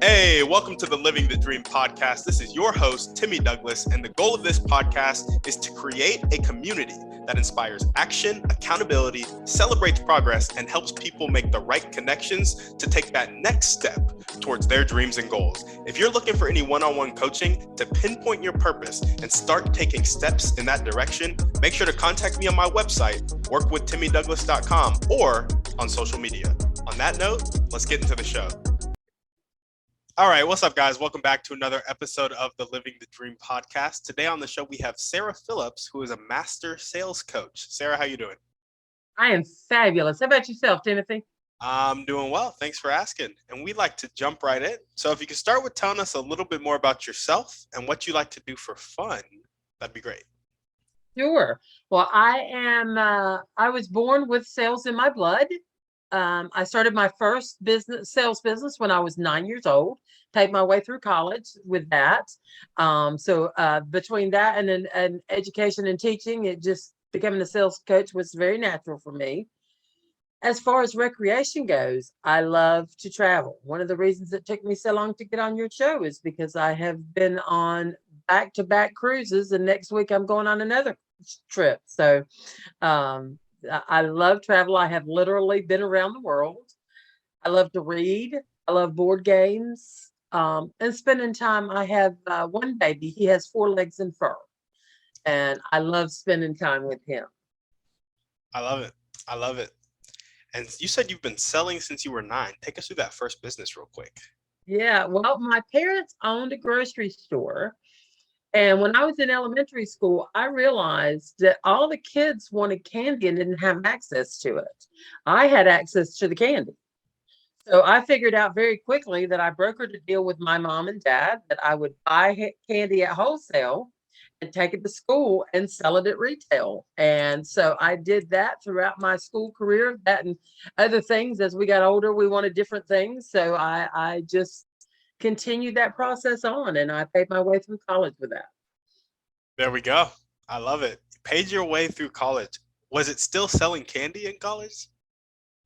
Hey, welcome to the Living the Dream podcast. This is your host, Timmy Douglas, and the goal of this podcast is to create a community that inspires action, accountability, celebrates progress, and helps people make the right connections to take that next step towards their dreams and goals. If you're looking for any one-on-one coaching to pinpoint your purpose and start taking steps in that direction, make sure to contact me on my website, workwithtimmydouglas.com, or on social media. On that note, let's get into the show. All right, what's up, guys? Welcome back to another episode of the Living the Dream podcast. Today on the show, we have Sara Phillips, who is a master sales coach. Sara, how you doing? I am fabulous. How about yourself, Timothy? I'm doing well. Thanks for asking. And we'd like to jump right in. So if you could start with telling us a little bit more about yourself and what you like to do for fun, that'd be great. Sure. Well, I was born with sales in my blood. I started my first sales business when I was 9 years old, paid my way through college with that. So between that and education and teaching, it just becoming a sales coach was very natural for me. As far as recreation goes, I love to travel. One of the reasons it took me so long to get on your show is because I have been on back-to-back cruises, and next week I'm going on another trip. So I love travel. I have literally been around the world. I love to read. I love board games and spending time. I have one baby. He has 4 legs and fur, and I love spending time with him. I love it. I love it. And you said you've been selling since you were 9. Take us through that first business real quick. Yeah, well, my parents owned a grocery store. And when I was in elementary school, I realized that all the kids wanted candy and didn't have access to it. I had access to the candy. So I figured out very quickly that I brokered a deal with my mom and dad that I would buy candy at wholesale and take it to school and sell it at retail. And so I did that throughout my school career, that and other things. As we got older, we wanted different things. So I just continued that process on, and I paid my way through college with that. There we go. I love it. You paid your way through college. Was it still selling candy in college?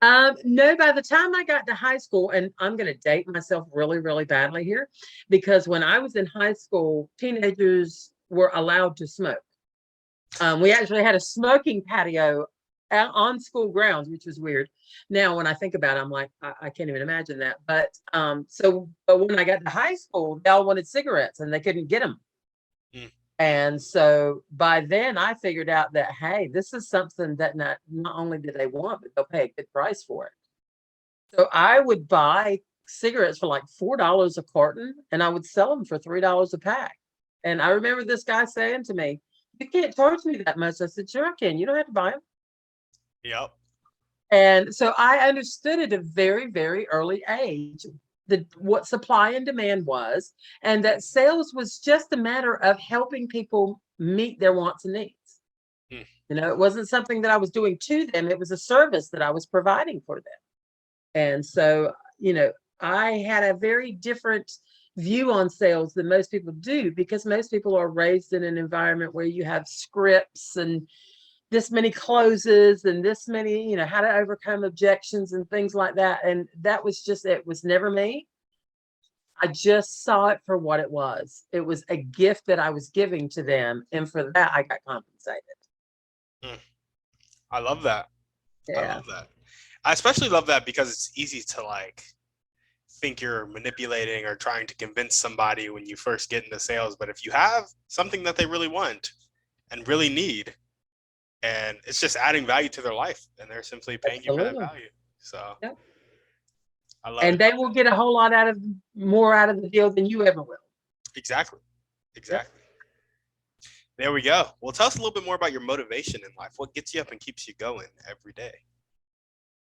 No, by the time I got to high school, and I'm going to date myself really, really badly here, because when I was in high school, teenagers were allowed to smoke. We actually had a smoking patio out on school grounds, which was weird. Now, when I think about it, I'm like, I can't even imagine that. But when I got to high school, they all wanted cigarettes and they couldn't get them. Mm. And so by then I figured out that, hey, this is something that not only do they want, but they'll pay a good price for it. So I would buy cigarettes for like $4 a carton, and I would sell them for $3 a pack. And I remember this guy saying to me, "You can't charge me that much." I said, "Sure, I can. You don't have to buy them." Yep. And so I understood at a very, very early age what supply and demand was, and that sales was just a matter of helping people meet their wants and needs. Mm. It wasn't something that I was doing to them. It was a service that I was providing for them. And so, I had a very different view on sales than most people do, because most people are raised in an environment where you have scripts and this many closes and this many, how to overcome objections and things like that. And that was it was never me. I just saw it for what it was. It was a gift that I was giving to them. And for that, I got compensated. Mm. I love that. I Yeah. love that. I especially love that because it's easy to think you're manipulating or trying to convince somebody when you first get into sales. But if you have something that they really want and really need, and it's just adding value to their life, and they're simply paying you for that Absolutely. value. So Yep. I love And it. they will get a whole lot more out of the deal than you ever will. Exactly. Yep. Exactly. There we go. Well, tell us a little bit more about your motivation in life. What gets you up and keeps you going every day?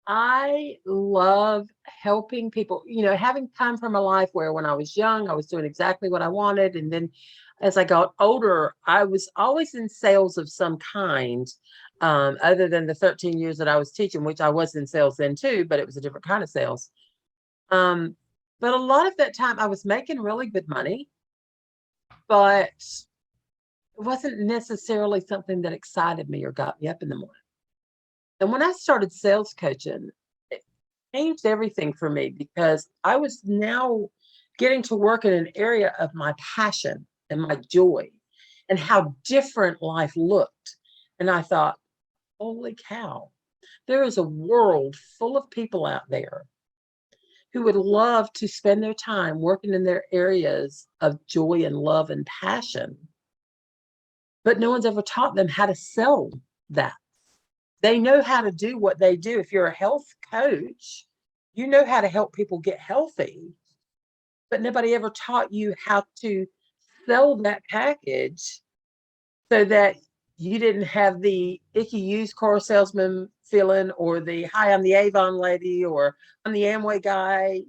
I love helping people, having come from a life where when I was young, I was doing exactly what I wanted. And then as I got older, I was always in sales of some kind, other than the 13 years that I was teaching, which I was in sales then too, but it was a different kind of sales. Um, but a lot of that time I was making really good money, but it wasn't necessarily something that excited me or got me up in the morning. And when I started sales coaching, it changed everything for me, because I was now getting to work in an area of my passion and my joy and how different life looked. And I thought, holy cow, there is a world full of people out there who would love to spend their time working in their areas of joy and love and passion, but no one's ever taught them how to sell that. They know how to do what they do. If you're a health coach, you know how to help people get healthy, but nobody ever taught you how to sell that package so that you didn't have the icky used car salesman feeling, or the hi, I'm the Avon lady, or I'm the Amway guy.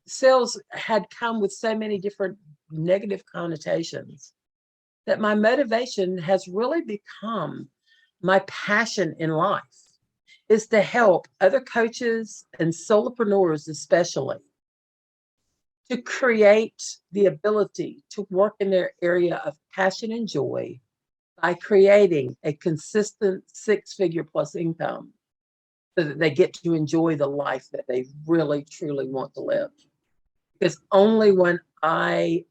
Sales had come with so many different negative connotations that my motivation has really become my passion in life is to help other coaches and solopreneurs, especially, to create the ability to work in their area of passion and joy by creating a consistent 6-figure plus income so that they get to enjoy the life that they really, truly want to live. Because only when I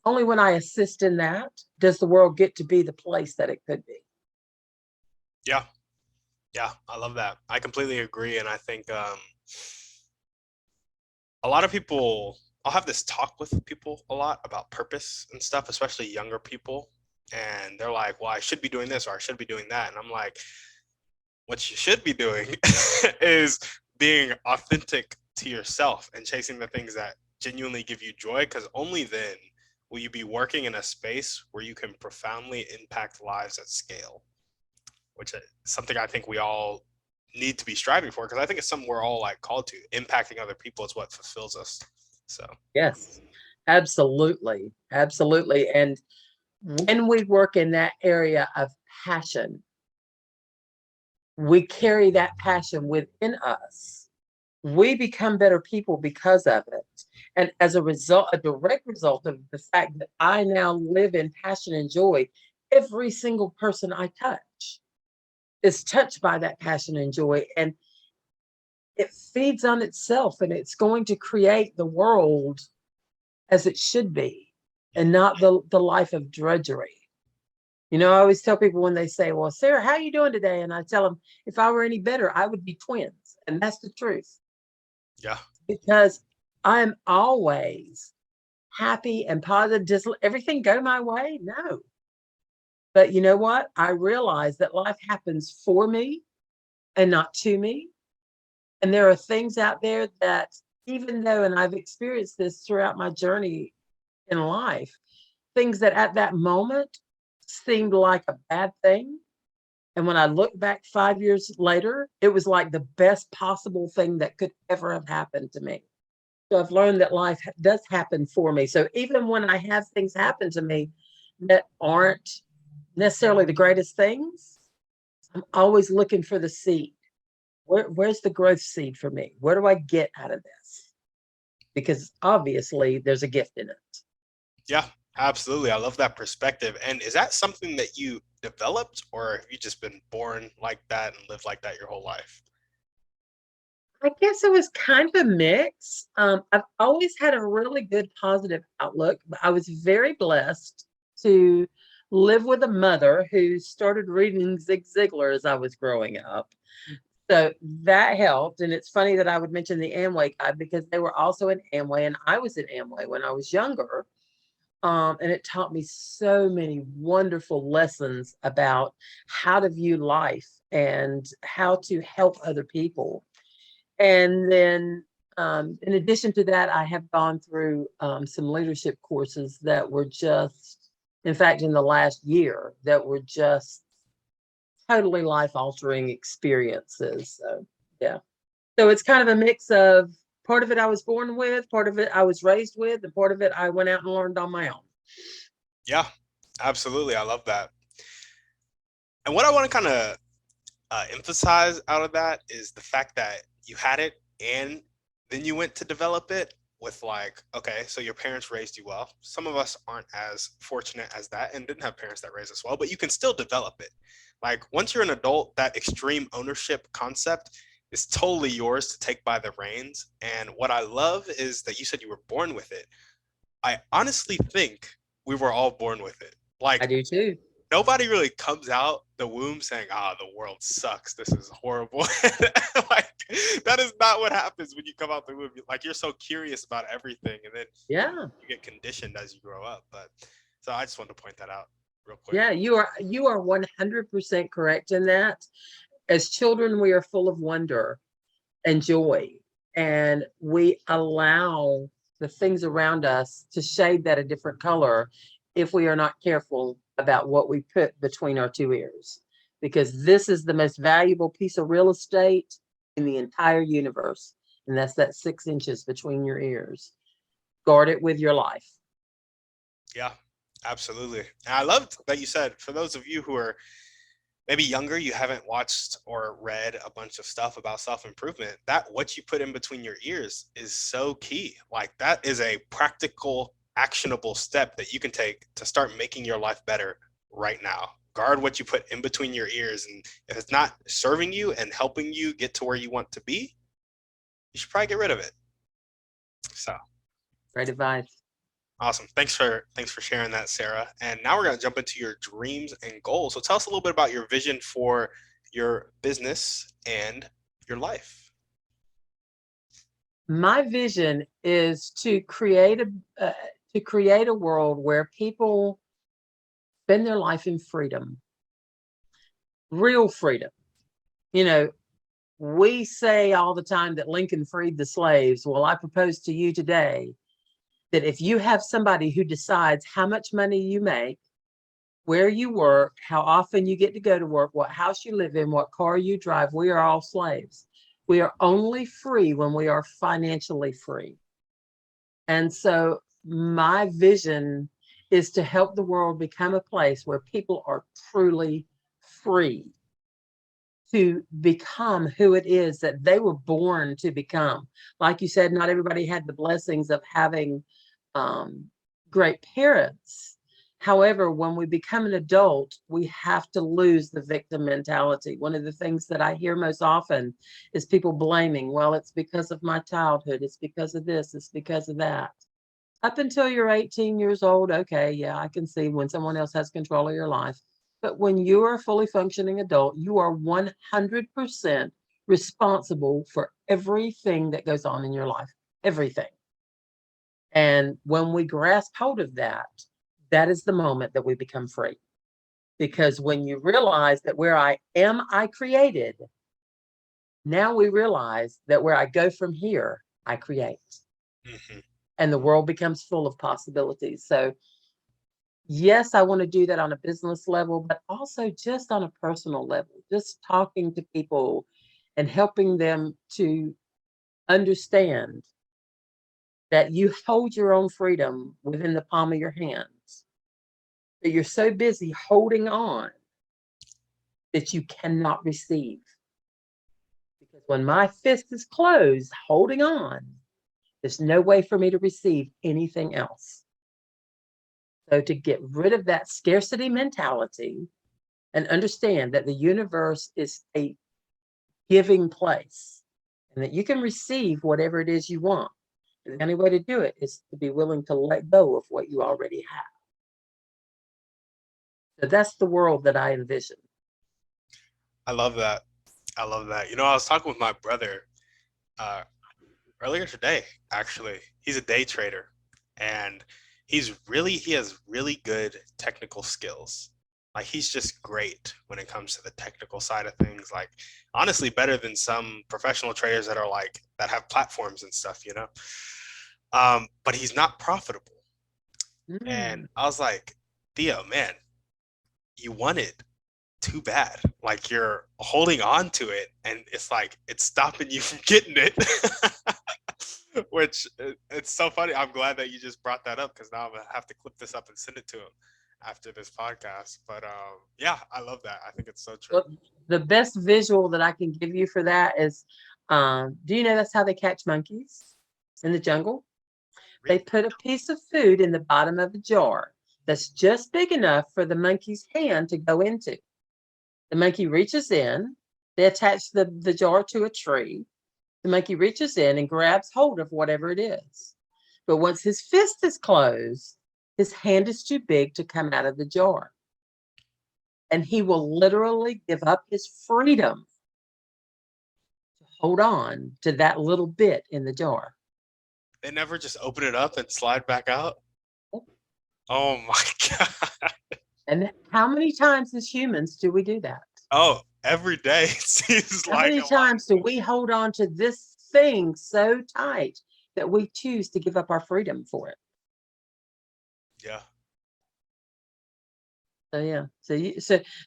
assist in that does the world get to be the place that it could be. Yeah. Yeah. I love that. I completely agree. And I think a lot of people, I'll have this talk with people a lot about purpose and stuff, especially younger people. And they're like, well, I should be doing this or I should be doing that. And I'm like, what you should be doing is being authentic to yourself and chasing the things that genuinely give you joy, because only then will you be working in a space where you can profoundly impact lives at scale, which is something I think we all need to be striving for, because I think it's something we're all like called to. Impacting other people is what fulfills us. So yes, absolutely. Absolutely. And when we work in that area of passion, we carry that passion within us. We become better people because of it. And as a result, a direct result of the fact that I now live in passion and joy, every single person I touch is touched by that passion and joy. And it feeds on itself, and it's going to create the world as it should be, and not the life of drudgery. I always tell people when they say, well, Sarah, how are you doing today? And I tell them, if I were any better, I would be twins. And that's the truth. yeah. Because I'm always happy and positive. Does everything go my way? No. But you know what? I realize that life happens for me and not to me. And there are things out there that, even though, and I've experienced this throughout my journey in life, things that at that moment seemed like a bad thing. And when I look back 5 years later, it was like the best possible thing that could ever have happened to me. So I've learned that life does happen for me. So even when I have things happen to me that aren't necessarily the greatest things, I'm always looking for the seed. Where's the growth seed for me? Where do I get out of this? Because obviously there's a gift in it. Yeah, absolutely. I love that perspective. And is that something that you developed, or have you just been born like that and lived like that your whole life? I guess it was kind of a mix. I've always had a really good positive outlook. I was very blessed to live with a mother who started reading Zig Ziglar as I was growing up. So that helped. And it's funny that I would mention the Amway guy, because they were also in Amway and I was in Amway when I was younger. And it taught me so many wonderful lessons about how to view life and how to help other people. And then, in addition to that, I have gone through some leadership courses that were just, in fact, in the last year, that were just totally life-altering experiences. So, yeah. So it's kind of a mix of, part of it I was born with, part of it I was raised with, and part of it I went out and learned on my own. Yeah, absolutely. I love that. And what I want to kind of emphasize out of that is the fact that you had it and then you went to develop it with, like, okay, so your parents raised you well. Some of us aren't as fortunate as that and didn't have parents that raised us well, but you can still develop it. Like, once you're an adult, that extreme ownership concept is totally yours to take by the reins. And what I love is that you said you were born with it. I honestly think we were all born with it. I do too. Nobody really comes out the womb saying, the world sucks. This is horrible. Like, that is not what happens when you come out the womb. Like, you're so curious about everything, and then you get conditioned as you grow up. But so I just wanted to point that out real quick. Yeah, you are 100% correct in that. As children, we are full of wonder and joy, and we allow the things around us to shade that a different color if we are not careful about what we put between our two ears, because this is the most valuable piece of real estate in the entire universe, and that's that 6 inches between your ears. Guard it with your life. Yeah, absolutely. And I loved that you said, for those of you who are maybe younger, you haven't watched or read a bunch of stuff about self-improvement, that what you put in between your ears is so key. Like, that is a practical, actionable step that you can take to start making your life better right now. Guard what you put in between your ears. And if it's not serving you and helping you get to where you want to be, you should probably get rid of it. So, great advice. Awesome. Thanks for sharing that, Sarah. And now we're going to jump into your dreams and goals. So tell us a little bit about your vision for your business and your life. My vision is to create a world where people spend their life in freedom, real freedom. You know, we say all the time that Lincoln freed the slaves. Well, I propose to you today that if you have somebody who decides how much money you make, where you work, how often you get to go to work, what house you live in, what car you drive, we are all slaves. We are only free when we are financially free. And so my vision is to help the world become a place where people are truly free to become who it is that they were born to become. Like you said, not everybody had the blessings of having great parents. However, when we become an adult, we have to lose the victim mentality. One of the things that I hear most often is people blaming, well, it's because of my childhood, it's because of this, it's because of that. Up until you're 18 years old, okay, yeah, I can see when someone else has control of your life. But when you are a fully functioning adult, you are 100% responsible for everything that goes on in your life, everything. And when we grasp hold of that, that is the moment that we become free. Because when you realize that where I am, I created, now we realize that where I go from here, I create. Mm-hmm. And the world becomes full of possibilities. So yes, I want to do that on a business level, but also just on a personal level, just talking to people and helping them to understand that you hold your own freedom within the palm of your hands, that you're so busy holding on that you cannot receive. Because when my fist is closed, holding on, there's no way for me to receive anything else. So to get rid of that scarcity mentality and understand that the universe is a giving place and that you can receive whatever it is you want. The only way to do it is to be willing to let go of what you already have. So that's the world that I envision. I love that. I love that. You know, I was talking with my brother earlier today, actually. He's a day trader, and he has really good technical skills. Like, he's just great when it comes to the technical side of things. Like, honestly, better than some professional traders that have platforms and stuff, you know? But he's not profitable. And I was like, Theo, man, you want it too bad. Like, you're holding on to it, and it's like, it's stopping you from getting it. Which, it's so funny. I'm glad that you just brought that up, because now I'm gonna have to clip this up and send it to him after this podcast. But yeah, I love that. I think it's so true. Well, the best visual that I can give you for that is, do you know that's how they catch monkeys in the jungle? Really? They put a piece of food in the bottom of a jar that's just big enough for the monkey's hand to go into. The monkey reaches in, They attach the jar to a tree. The monkey reaches in and grabs hold of whatever it is. But once his fist is closed, his hand is too big to come out of the jar. And he will literally give up his freedom to hold on to that little bit in the jar. They never just open it up and slide back out? Oh my God. And how many times as humans do we do that? Oh, every day it seems How like many times do we hold on to this thing so tight that we choose to give up our freedom for it? Yeah. So yeah,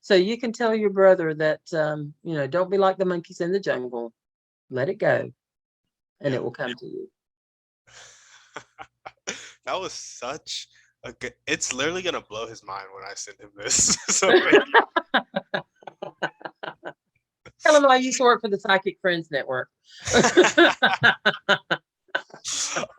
so you can tell your brother that don't be like the monkeys in the jungle. Let it go, and it will come to you. That was such a good. It's literally gonna blow his mind when I send him this. So Tell him I used to work for the Psychic Friends Network.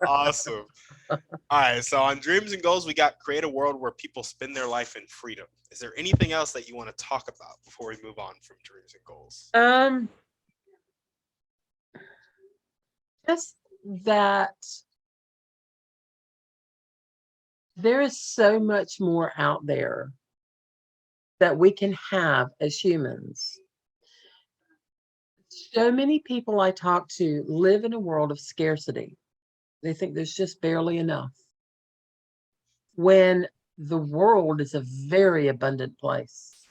Awesome. All right. So on dreams and goals, we got create a world where people spend their life in freedom. Is there anything else that you want to talk about before we move on from dreams and goals? Just that there is so much more out there that we can have as humans. So many people I talk to live in a world of scarcity. They think there's just barely enough, when the world is a very abundant place.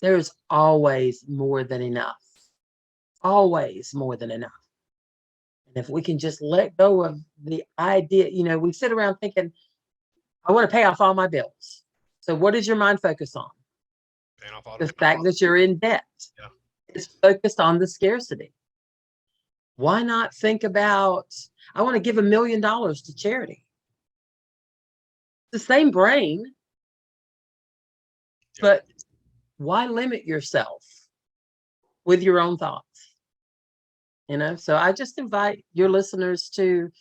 There is always more than enough. Always more than enough. And if we can just let go of the idea, we sit around thinking, I want to pay off all my bills. So what does your mind focus on? Paying off all The fact that you're in debt. Yeah. It's focused on the scarcity. Why not think about, I want to give $1 million to charity? The same brain, but why limit yourself with your own thoughts? So I just invite your listeners to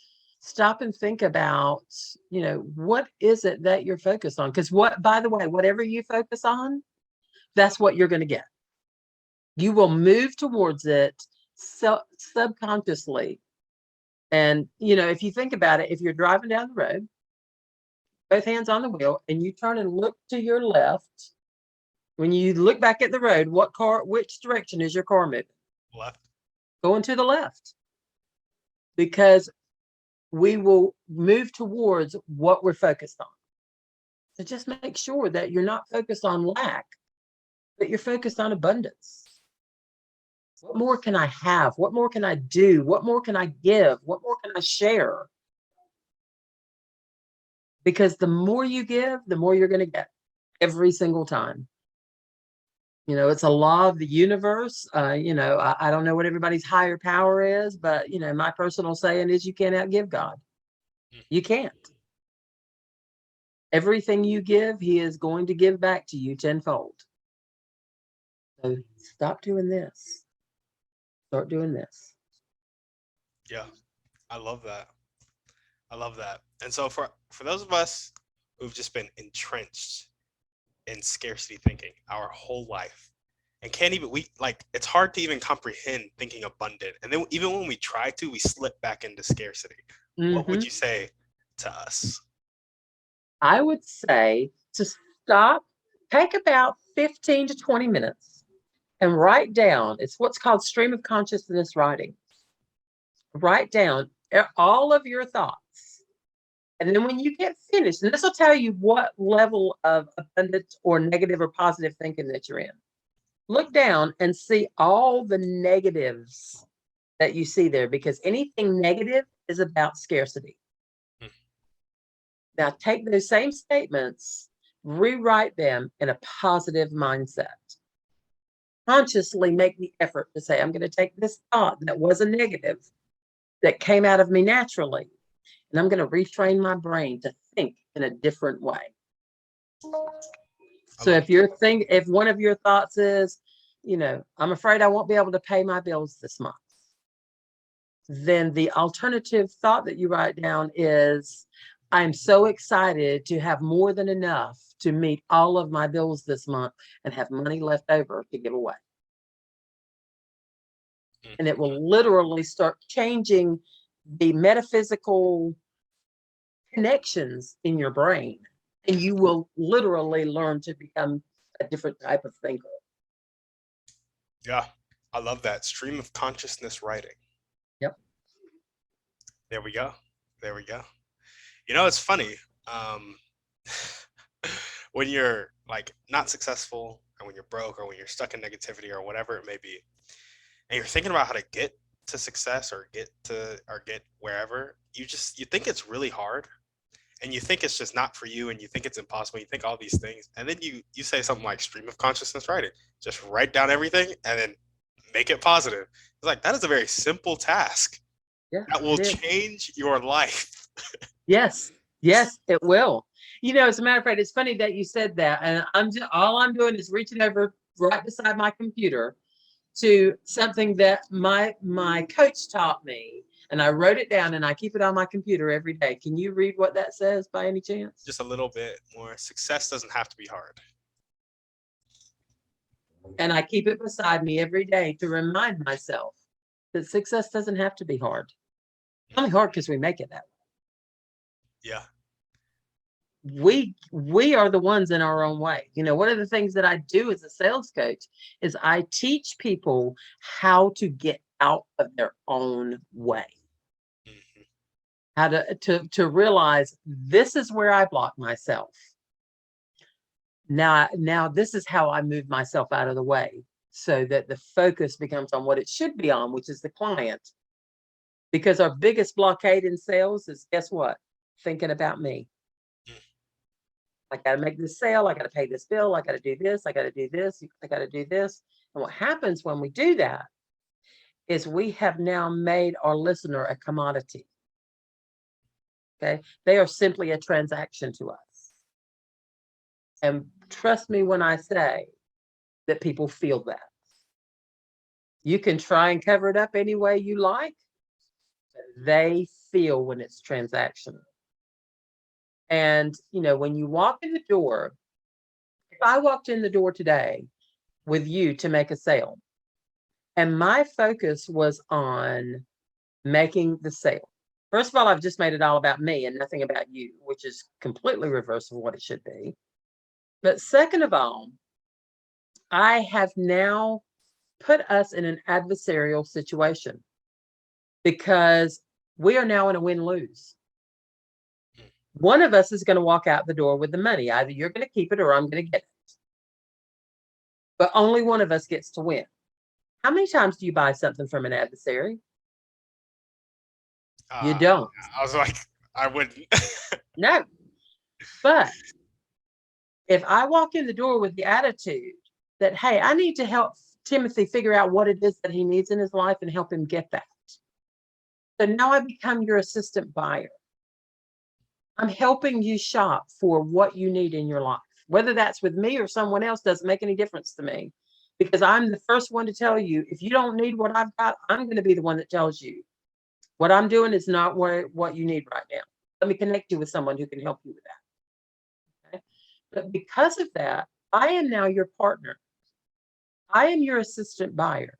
stop and think about, what is it that you're focused on? Because by the way, whatever you focus on, that's what you're going to get. You will move towards it subconsciously. And, if you think about it, if you're driving down the road, both hands on the wheel, and you turn and look to your left, when you look back at the road, which direction is your car moving? Left. Going to the left. Because we will move towards what we're focused on. So just make sure that you're not focused on lack, but you're focused on abundance. What more can I have? What more can I do? What more can I give? What more can I share? Because the more you give, the more you're going to get every single time. It's a law of the universe. I don't know what everybody's higher power is, but, my personal saying is you can't outgive God. You can't. Everything you give, he is going to give back to you tenfold. So stop doing this. Start doing this. Yeah, I love that. And so for those of us who've just been entrenched in scarcity thinking our whole life and can't even, it's hard to even comprehend thinking abundant. And then even when we try to, we slip back into scarcity. Mm-hmm. What would you say to us? I would say to stop, take about 15 to 20 minutes and write down. It's what's called stream of consciousness writing. Write down all of your thoughts. And then when you get finished, and this will tell you what level of abundance or negative or positive thinking that you're in. Look down and see all the negatives that you see there, because anything negative is about scarcity. Now take those same statements, rewrite them in a positive mindset. Consciously make the effort to say, I'm going to take this thought that was a negative that came out of me naturally, and I'm going to retrain my brain to think in a different way. So if one of your thoughts is, I'm afraid I won't be able to pay my bills this month, then the alternative thought that you write down is, I'm so excited to have more than enough to meet all of my bills this month and have money left over to give away. and it will literally start changing the metaphysical connections in your brain, and you will literally learn to become a different type of thinker. Yeah, I love that. Stream of consciousness writing. Yep. There we go. There we go. You know, it's funny. When you're like not successful, or when you're broke, or when you're stuck in negativity, or whatever it may be, and you're thinking about how to get to success, or get wherever, you think it's really hard, and you think it's just not for you, and you think it's impossible. You think all these things, and then you say something like stream of consciousness writing. Just write down everything and then make it positive. It's like, that is a very simple task. Yeah, that will change your life. Yes, it will. You know, as a matter of fact, it's funny that you said that, and all I'm doing is reaching over right beside my computer to something that my coach taught me, and I wrote it down, and I keep it on my computer every day. Can you read what that says by any chance? Just a little bit more. Success doesn't have to be hard. And I keep it beside me every day to remind myself that success doesn't have to be hard. It's only hard because we make it that way. Yeah. We are the ones in our own way. You know, one of the things that I do as a sales coach is I teach people how to get out of their own way. Mm-hmm. How to realize, this is where I block myself. Now this is how I move myself out of the way, so that the focus becomes on what it should be on, which is the client. Because our biggest blockade in sales is, guess what? Thinking about me. I got to make this sale. I got to pay this bill. I got to do this. I got to do this. I got to do this. And what happens when we do that is we have now made our listener a commodity. Okay. They are simply a transaction to us. And trust me when I say that people feel that. You can try and cover it up any way you like. They feel when it's transactional. And, you know, when you walk in the door, if I walked in the door today with you to make a sale, and my focus was on making the sale. First of all, I've just made it all about me and nothing about you, which is completely reverse of what it should be. But second of all, I have now put us in an adversarial situation, because we are now in a win-lose. One of us is going to walk out the door with the money. Either you're going to keep it or I'm going to get it. But only one of us gets to win. How many times do you buy something from an adversary? You don't. I was like, I wouldn't. No. But if I walk in the door with the attitude that, hey, I need to help Timothy figure out what it is that he needs in his life and help him get that. So now I become your assistant buyer. I'm helping you shop for what you need in your life. Whether that's with me or someone else doesn't make any difference to me, because I'm the first one to tell you, if you don't need what I've got, I'm going to be the one that tells you what I'm doing is not what you need right now. Let me connect you with someone who can help you with that. Okay? But because of that, I am now your partner. I am your assistant buyer.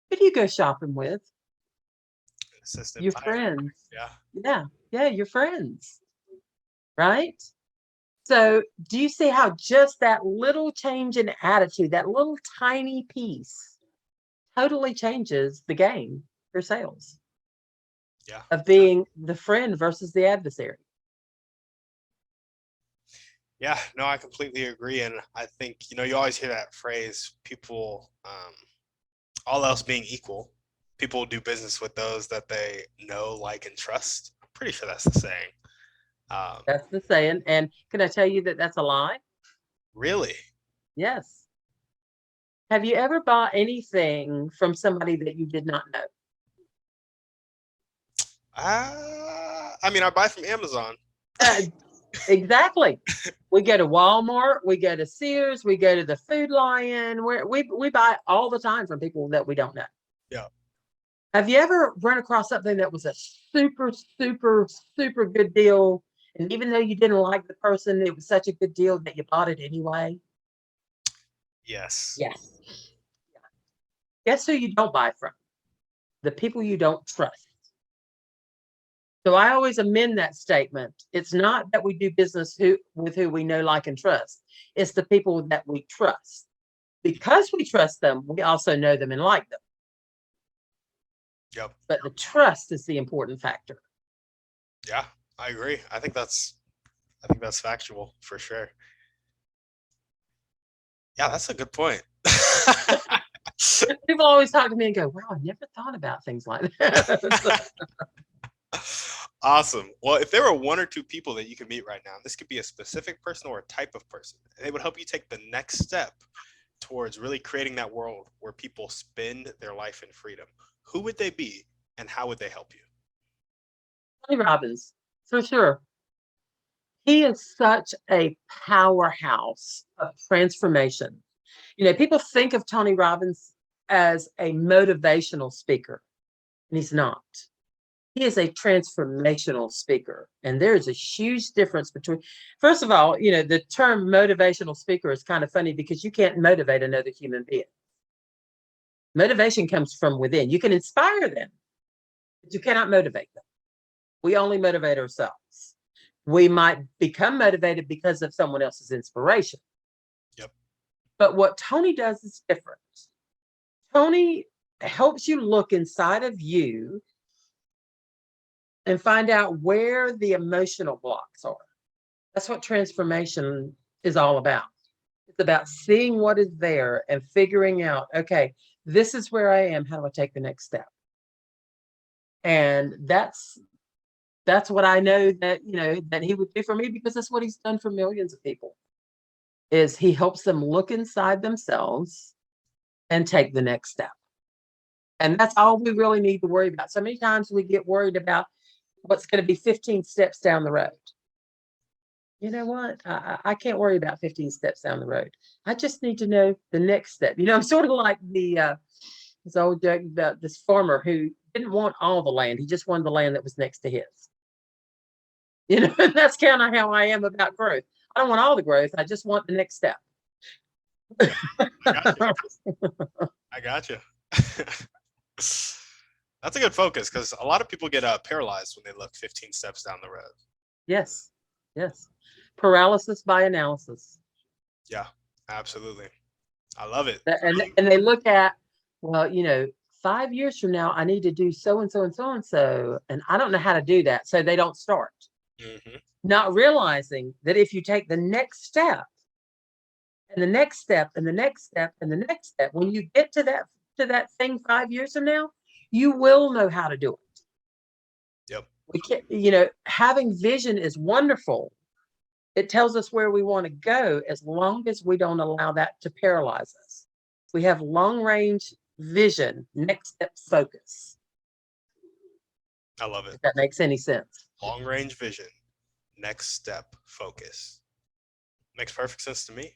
Who do you go shopping with? Assistant your buyer. Friends. Yeah, your friends, right? So do you see how just that little change in attitude, that little tiny piece, totally changes the game for sales? Yeah. Of being the friend versus the adversary. Yeah, no, I completely agree. And I think, you know, you always hear that phrase, people, all else being equal, people do business with those that they know, like, and trust. I'm pretty sure that's the saying. That's the saying. And can I tell you that that's a lie? Really? Yes. Have you ever bought anything from somebody that you did not know? I mean, I buy from Amazon. Exactly. We go to Walmart, we go to Sears, we go to the Food Lion. We buy all the time from people that we don't know. Yeah. Have you ever run across something that was a super, super, super good deal, and even though you didn't like the person, it was such a good deal that you bought it anyway? Yes. Yes. Guess who you don't buy from? the people you don't trust. So I always amend that statement. It's not that we do business with who we know, like, and trust. It's the people that we trust. Because we trust them, we also know them and like them. Yep. But the trust is the important factor. Yeah, I agree. I think that's factual for sure. Yeah, that's a good point. People always talk to me and go, wow, I never thought about things like that. Awesome. Well, if there were one or two people that you could meet right now, this could be a specific person or a type of person, and they would help you take the next step towards really creating that world where people spend their life in freedom, who would they be and how would they help you? Tony Robbins, for sure. He is such a powerhouse of transformation. People think of Tony Robbins as a motivational speaker, and he's not. He is a transformational speaker. And there's a huge difference between, first of all, the term motivational speaker is kind of funny because you can't motivate another human being. Motivation comes from within. You can inspire them, but you cannot motivate them. We only motivate ourselves. We might become motivated because of someone else's inspiration. Yep. But what Tony does is different. Tony helps you look inside of you and find out where the emotional blocks are. That's what transformation is all about. It's about seeing what is there and figuring out, okay, this is where I am. How do I take the next step? And that's what I know that he would do for me, because that's what he's done for millions of people. Is he helps them look inside themselves and take the next step. And that's all we really need to worry about. So many times we get worried about what's going to be 15 steps down the road. You know what? I can't worry about 15 steps down the road. I just need to know the next step. I'm sort of like this old joke about this farmer who didn't want all the land. He just wanted the land that was next to his. That's kind of how I am about growth. I don't want all the growth. I just want the next step. I got you. That's a good focus, because a lot of people get paralyzed when they look 15 steps down the road. Yes. Paralysis by analysis. Yeah, absolutely. I love it. And they look at, 5 years from now, I need to do so and so and so and so, and I don't know how to do that, so they don't start. Mm-hmm. Not realizing that if you take the next step, and the next step, and the next step, and the next step, when you get to that thing 5 years from now, you will know how to do it. Yep. We can't, having vision is wonderful. It tells us where we want to go, as long as we don't allow that to paralyze us. We have long range vision, next step focus. I love it. If that makes any sense. Long range vision, next step focus. Makes perfect sense to me.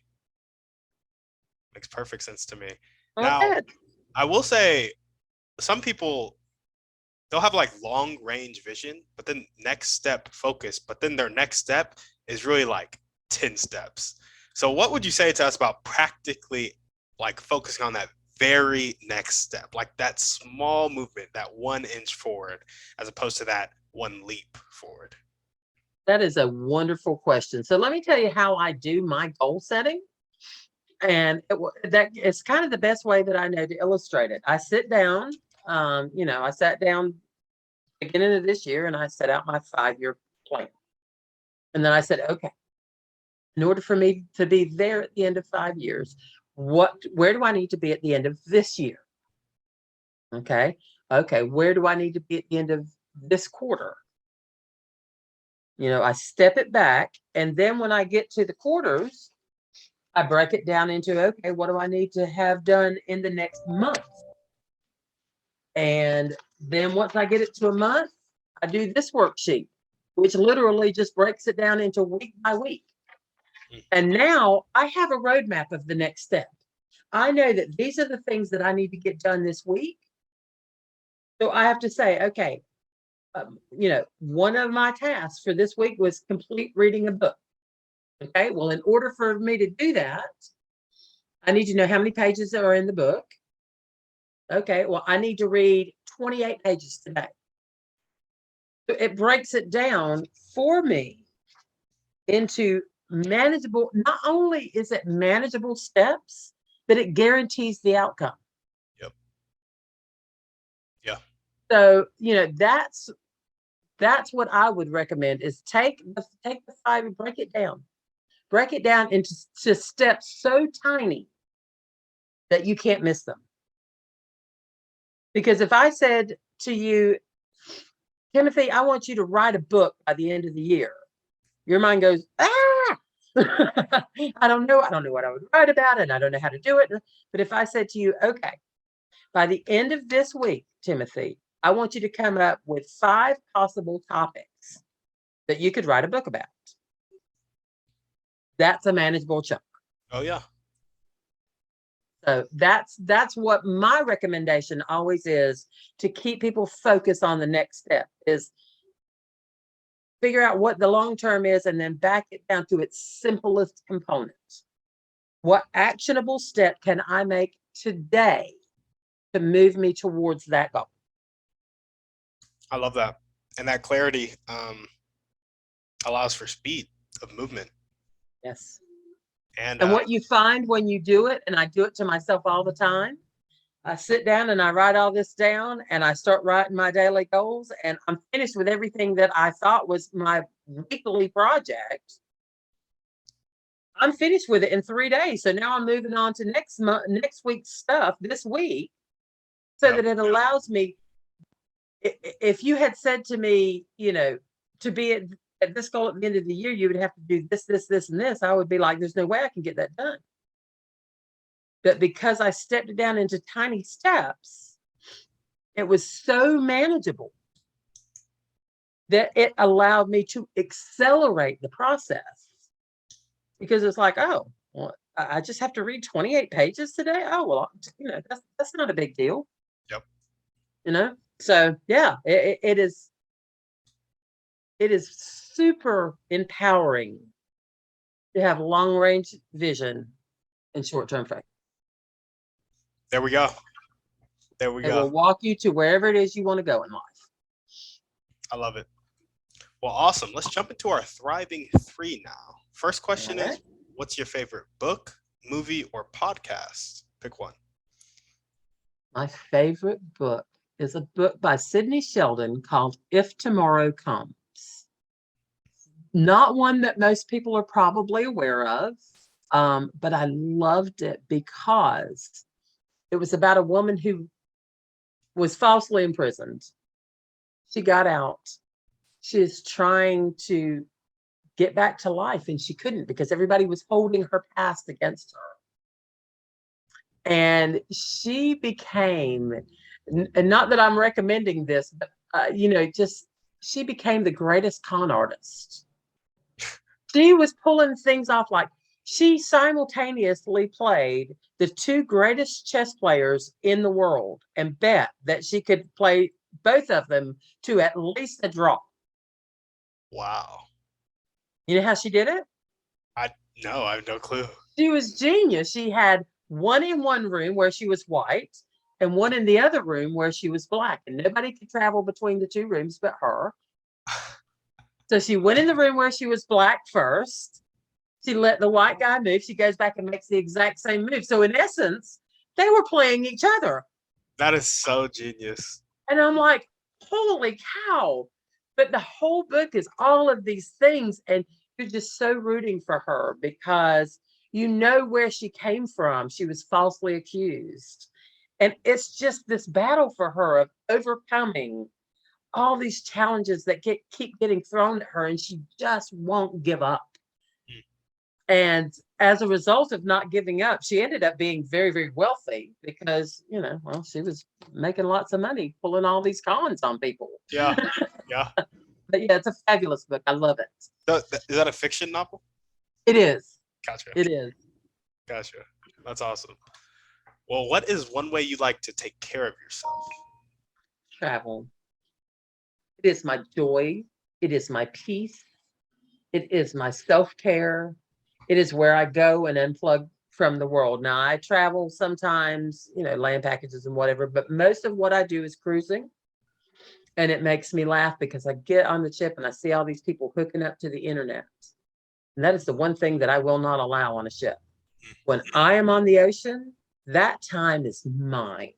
Now, I will say, some people, they'll have like long range vision, but then next step focus, but then their next step is really like 10 steps. So what would you say to us about practically like focusing on that very next step, like that small movement, that 1 inch forward, as opposed to that one leap forward? That is a wonderful question. So let me tell you how I do my goal setting. And that is kind of the best way that I know to illustrate it. I sit down, I sat down beginning of this year and I set out my 5-year plan. And then I said, okay, in order for me to be there at the end of 5 years, where do I need to be at the end of this year? Okay, where do I need to be at the end of this quarter? I step it back, and then when I get to the quarters, I break it down into, okay, what do I need to have done in the next month? And then once I get it to a month, I do this worksheet, which literally just breaks it down into week by week. And now I have a roadmap of the next step. I know that these are the things that I need to get done this week. So I have to say, okay, one of my tasks for this week was complete reading a book. Okay, well, in order for me to do that, I need to know how many pages are in the book. Okay, well, I need to read 28 pages today. So it breaks it down for me into manageable. Not only is it manageable steps, but it guarantees the outcome. Yep. Yeah. So, that's what I would recommend is take the 5 and break it down. Break it down into steps so tiny that you can't miss them. Because if I said to you, Timothy, I want you to write a book by the end of the year, your mind goes, ah, I don't know. I don't know what I would write about, and I don't know how to do it. But if I said to you, okay, by the end of this week, Timothy, I want you to come up with 5 possible topics that you could write a book about. That's a manageable chunk. Oh yeah. So that's what my recommendation always is, to keep people focused on the next step, is figure out what the long term is and then back it down to its simplest components. What actionable step can I make today to move me towards that goal? I love that. And that clarity allows for speed of movement. Yes. And what you find when you do it, and I do it to myself all the time, I sit down and I write all this down and I start writing my daily goals, and I'm finished with everything that I thought was my weekly project. I'm finished with it in 3 days. So now I'm moving on to next week's stuff this week, so that it allows me. If you had said to me, to be at this goal at the end of the year, you would have to do this, this, this, and this, I would be like, there's no way I can get that done. But because I stepped it down into tiny steps, it was so manageable that it allowed me to accelerate the process. Because it's like, oh, well, I just have to read 28 pages today. Oh, well, that's not a big deal. Yep. So yeah, it is super empowering to have long range vision and short term focus. There we go. It will walk you to wherever it is you want to go in life. I love it. Well, awesome. Let's jump into our thriving 3 now. First question is, what's your favorite book, movie, or podcast? Pick one. My favorite book is a book by Sidney Sheldon called If Tomorrow Comes. Not one that most people are probably aware of, but I loved it because it was about a woman who was falsely imprisoned. She got out. She is trying to get back to life, and she couldn't because everybody was holding her past against her. And she became, and not that I'm recommending this, but she became the greatest con artist. She was pulling things off. Like, she simultaneously played the 2 greatest chess players in the world and bet that she could play both of them to at least a draw. Wow. You know how she did it? No, I have no clue. She was genius. She had one in one room where she was white and one in the other room where she was black, and nobody could travel between the 2 rooms but her. So she went in the room where she was black first. She let the white guy move. She goes back and makes the exact same move. So in essence, they were playing each other. That is so genius. And I'm like, holy cow. But the whole book is all of these things. And you're just so rooting for her because you know where she came from. She was falsely accused. And it's just this battle for her of overcoming all these challenges that keep getting thrown at her, and she just won't give up. And as a result of not giving up, she ended up being very, very wealthy because, she was making lots of money pulling all these cons on people. Yeah. Yeah. But yeah, it's a fabulous book. I love it. So, is that a fiction novel? It is. Gotcha. It is. Gotcha. That's awesome. Well, what is one way you like to take care of yourself? Travel. It is my joy. It is my peace. It is my self-care. It is where I go and unplug from the world. Now I travel sometimes, land packages and whatever, but most of what I do is cruising. And it makes me laugh because I get on the ship and I see all these people hooking up to the internet. And that is the one thing that I will not allow on a ship. When I am on the ocean, that time is mine.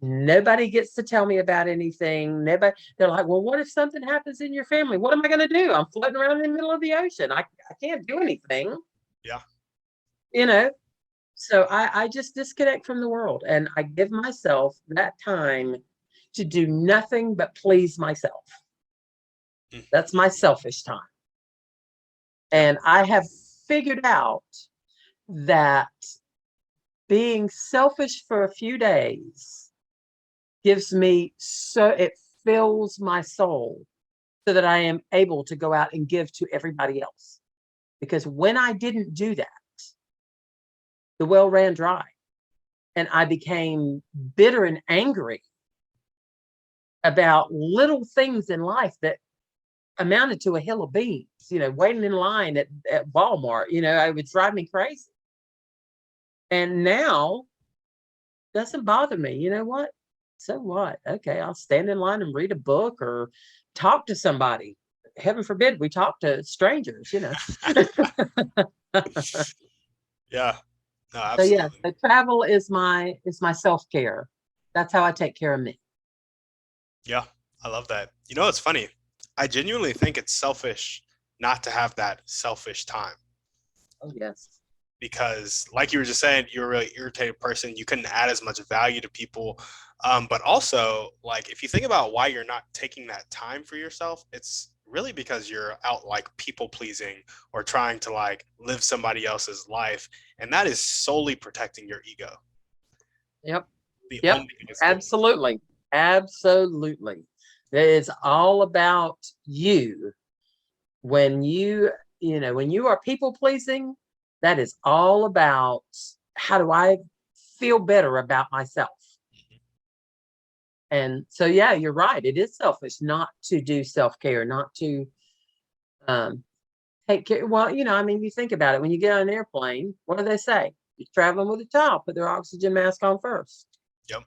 Nobody gets to tell me about anything. Nobody, they're like, well, what if something happens in your family? What am I going to do? I'm floating around in the middle of the ocean. I can't do anything. Yeah. So I just disconnect from the world and I give myself that time to do nothing but please myself. That's my selfish time. And I have figured out that being selfish for a few days gives me it fills my soul so that I am able to go out and give to everybody else. Because when I didn't do that, the well ran dry and I became bitter and angry about little things in life that amounted to a hill of beans, waiting in line at Walmart, it would drive me crazy. And now doesn't bother me. You know what? So what? Okay, I'll stand in line and read a book or talk to somebody. Heaven forbid we talk to strangers, Yeah. No, So absolutely. yeah, so travel is my self-care. That's how I take care of me. Yeah, I love that. It's funny. I genuinely think it's selfish not to have that selfish time. Oh yes. Because like you were just saying, you're a really irritated person. You couldn't add as much value to people. But also, like, if you think about why you're not taking that time for yourself, it's really because you're out like people pleasing or trying to like live somebody else's life. And that is solely protecting your ego. Yep. The Yep. only thing it's Absolutely. Absolutely. It's all about you. When you are people pleasing, that is all about how do I feel better about myself. And so, yeah, you're right. It is selfish not to do self-care, not to take care. Well, you think about it. When you get on an airplane, what do they say? You're traveling with a child, put their oxygen mask on first. Yep.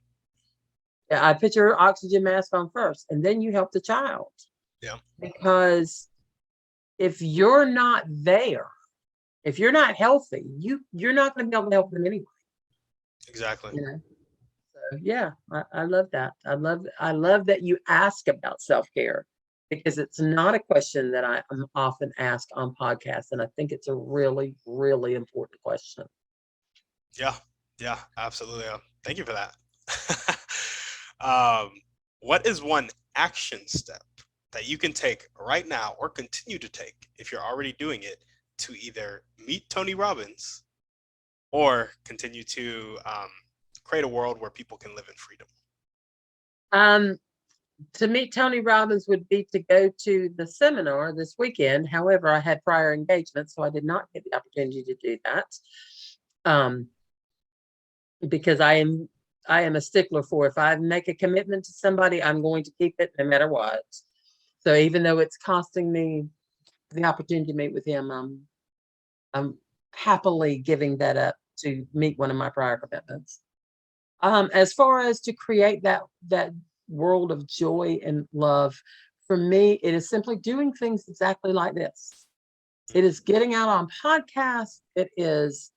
Yeah, I put your oxygen mask on first, and then you help the child. Yeah. Because if you're not there, if you're not healthy, you're not going to be able to help them anyway. Exactly. So yeah, I love that. I love that you ask about self-care because it's not a question that I'm often asked on podcasts, and I think it's a really, really important question. Yeah, absolutely. Thank you for that. What is one action step that you can take right now or continue to take if you're already doing it to either meet Tony Robbins or continue to create a world where people can live in freedom? To meet Tony Robbins would be to go to the seminar this weekend. However, I had prior engagements, so I did not get the opportunity to do that. Because I am a stickler for if I make a commitment to somebody, I'm going to keep it no matter what. So even though it's costing me the opportunity to meet with him, I'm happily giving that up to meet one of my prior commitments. As far as to create that world of joy and love, for me, it is simply doing things exactly like this. It is getting out on podcasts. It is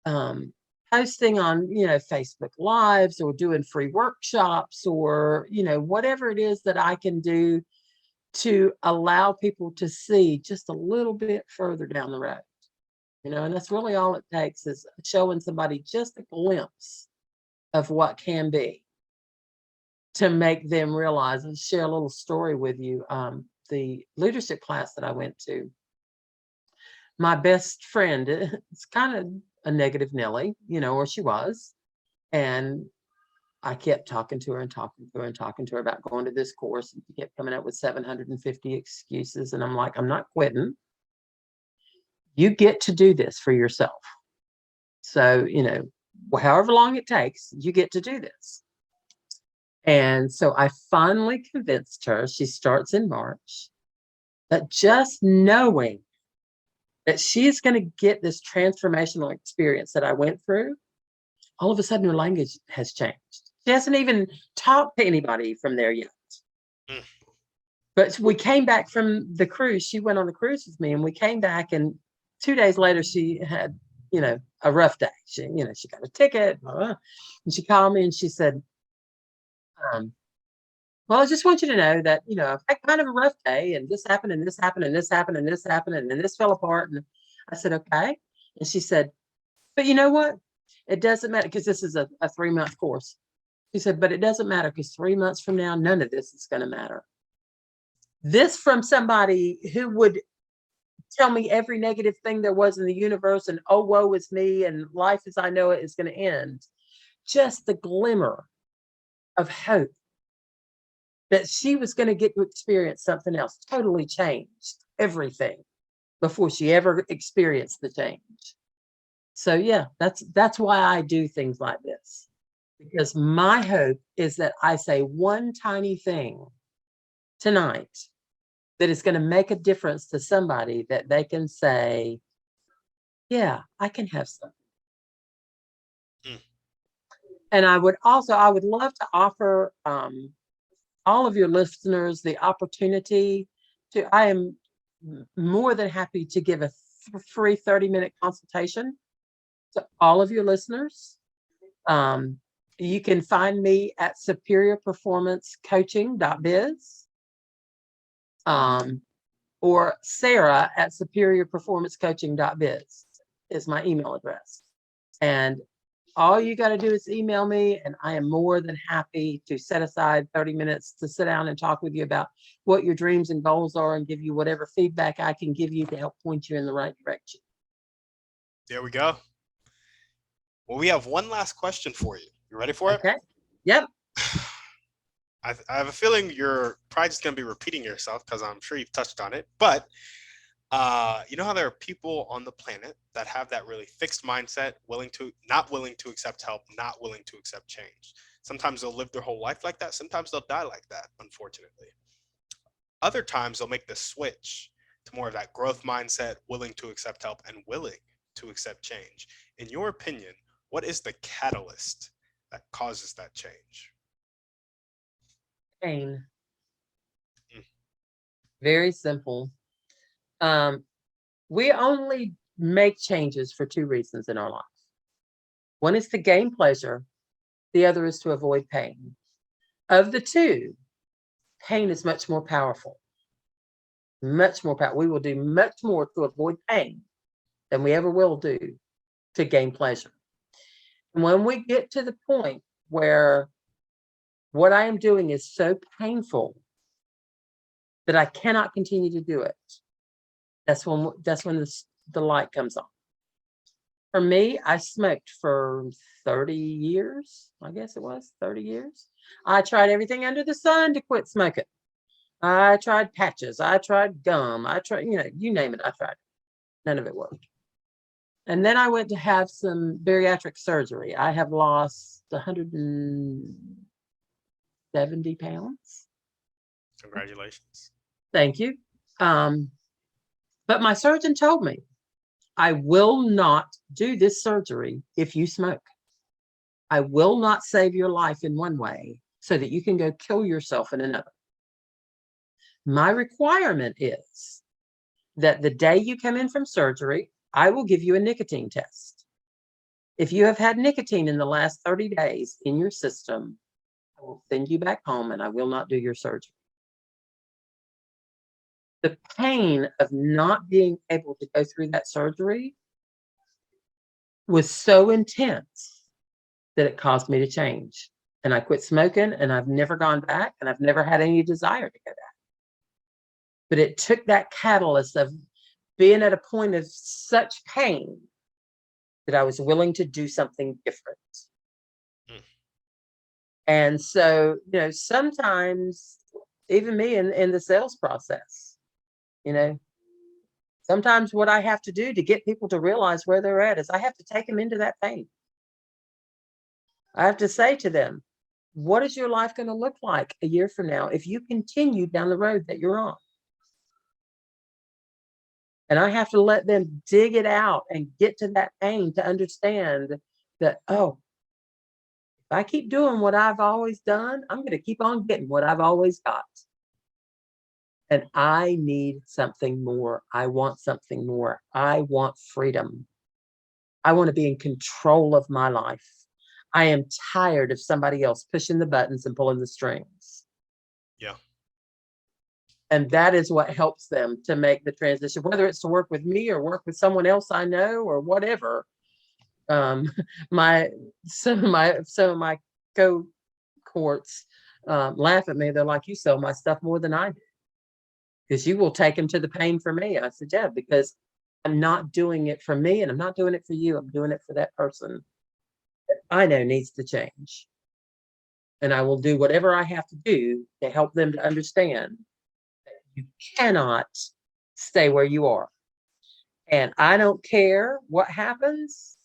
posting on, Facebook Lives or doing free workshops or, whatever it is that I can do to allow people to see just a little bit further down the road. And that's really all it takes is showing somebody just a glimpse of what can be to make them realize. And share a little story with you. The leadership class that I went to, my best friend, it's kind of a negative Nelly, or she was. And I kept talking to her and talking to her and talking to her about going to this course. And she kept coming up with 750 excuses. And I'm like, I'm not quitting. You get to do this for yourself. So, however long it takes, you get to do this. And so I finally convinced her, she starts in March, that just knowing that she is going to get this transformational experience that I went through. All of a sudden, her language has changed. She hasn't even talked to anybody from there yet. Mm. But we came back from the cruise. She went on the cruise with me, and we came back, and 2 days later, she had, a rough day. She got a ticket, and she called me and she said, well, I just want you to know that, I've had kind of a rough day, and this happened, and this happened, and this happened, and this happened, and then this fell apart. And I said, okay. And she said, but you know what? It doesn't matter, because this is a 3-month course. She said, but it doesn't matter, because 3 months from now, none of this is going to matter. This from somebody who would tell me every negative thing there was in the universe, and oh, woe is me, and life as I know it is going to end. Just the glimmer of hope that she was going to get to experience something else totally changed everything before she ever experienced the change. So yeah, that's why I do things like this, because my hope is that I say one tiny thing tonight that is going to make a difference to somebody, that they can say, yeah, I can have something. Mm. And I would love to offer all of your listeners the opportunity I am more than happy to give a free 30-minute consultation to all of your listeners. You can find me at superiorperformancecoaching.biz. Or Sara at superiorperformancecoaching.biz is my email address. And all you got to do is email me, and I am more than happy to set aside 30 minutes to sit down and talk with you about what your dreams and goals are, and give you whatever feedback I can give you to help point you in the right direction. There we go. Well, we have one last question for you. You ready for it? Okay. Yep. I have a feeling you're probably just going to be repeating yourself, because I'm sure you've touched on it. But you know how there are people on the planet that have that really fixed mindset, not willing to accept help, not willing to accept change. Sometimes they'll live their whole life like that. Sometimes they'll die like that, unfortunately. Other times they'll make the switch to more of that growth mindset, willing to accept help and willing to accept change. In your opinion, what is the catalyst that causes that change? Pain. Very simple. We only make changes for 2 reasons in our life. One is to gain pleasure. The other is to avoid pain. Of the 2, pain is much more powerful. Much more powerful. We will do much more to avoid pain than we ever will do to gain pleasure. And when we get to the point where what I am doing is so painful that I cannot continue to do it, that's when the light comes on. For me, I smoked for 30 years. I guess it was 30 years. I tried everything under the sun to quit smoking. I tried patches. I tried gum. I tried, you name it, I tried. None of it worked. And then I went to have some bariatric surgery. I have lost 170 pounds. Congratulations. Thank you. But my surgeon told me, I will not do this surgery if you smoke. I will not save your life in one way so that you can go kill yourself in another. My requirement is that the day you come in from surgery, I will give you a nicotine test. If you have had nicotine in the last 30 days in your system, I will send you back home, and I will not do your surgery. The pain of not being able to go through that surgery was so intense that it caused me to change. And I quit smoking, and I've never gone back, and I've never had any desire to go back. But it took that catalyst of being at a point of such pain that I was willing to do something different. Mm. And so, sometimes even me in the sales process, sometimes what I have to do to get people to realize where they're at is I have to take them into that pain. I have to say to them, what is your life going to look like a year from now if you continue down the road that you're on? And I have to let them dig it out and get to that pain to understand that, oh, if I keep doing what I've always done, I'm going to keep on getting what I've always got. And I need something more. I want something more. I want freedom. I want to be in control of my life. I am tired of somebody else pushing the buttons and pulling the strings. Yeah. And that is what helps them to make the transition, whether it's to work with me or work with someone else I know or whatever. Some of my co-courts laugh at me. They're like, "You sell my stuff more than I do, because you will take them to the pain for me." I said, "Yeah, because I'm not doing it for me, and I'm not doing it for you. I'm doing it for that person that I know needs to change, and I will do whatever I have to do to help them to understand that you cannot stay where you are. And I don't care what happens.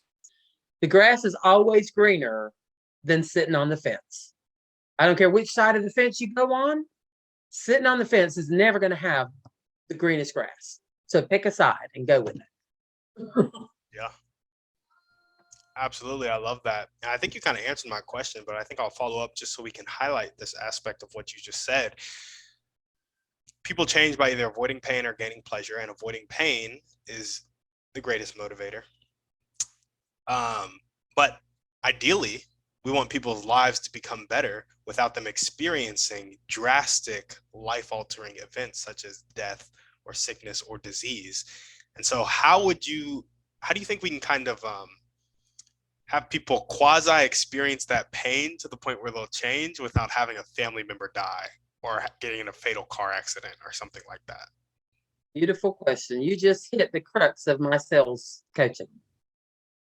The grass is always greener than sitting on the fence. I don't care which side of the fence you go on. Sitting on the fence is never going to have the greenest grass. So pick a side and go with it." Yeah. Absolutely. I love that. And I think you kind of answered my question, but I think I'll follow up just so we can highlight this aspect of what you just said. People change by either avoiding pain or gaining pleasure, and avoiding pain is the greatest motivator. But ideally, we want people's lives to become better without them experiencing drastic life-altering events such as death or sickness or disease. And so how do you think we can kind of have people quasi experience that pain to the point where they'll change without having a family member die or getting in a fatal car accident or something like that? Beautiful question. You just hit the crux of my sales coaching.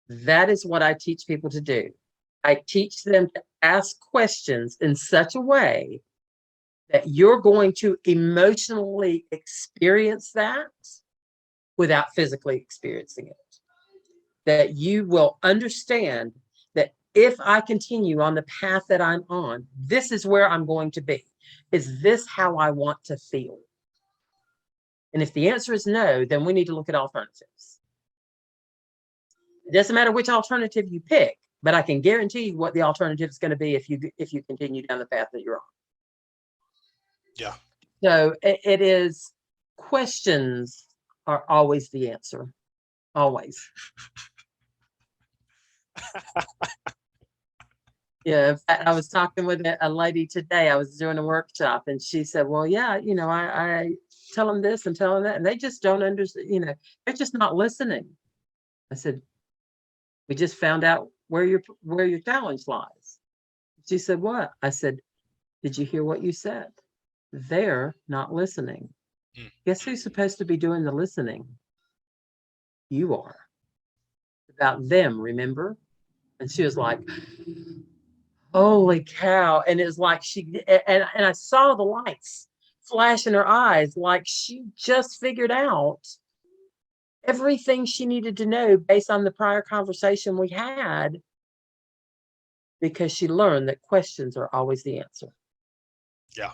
That is what I teach people to do. I teach them to ask questions in such a way that you're going to emotionally experience that without physically experiencing it. That you will understand that if I continue on the path that I'm on, this is where I'm going to be. Is this how I want to feel? And if the answer is no, then we need to look at alternatives. It doesn't matter which alternative you pick, but I can guarantee you what the alternative is going to be if you continue down the path that you're on. Yeah. So it is, questions are always the answer. Always. Yeah, in fact, I was talking with a lady today. I was doing a workshop, and she said, "Well, yeah, I tell them this and tell them that, and they just don't understand. They're just not listening." I said, "We just found out where your challenge lies." She said, "What?" I said, "Did you hear what you said? They're not listening. Guess who's supposed to be doing the listening? You are. It's about them, remember?" And she was like, "Holy cow." And it's like and I saw the lights flash in her eyes, like she just figured out everything she needed to know based on the prior conversation we had, because she learned that questions are always the answer. Yeah.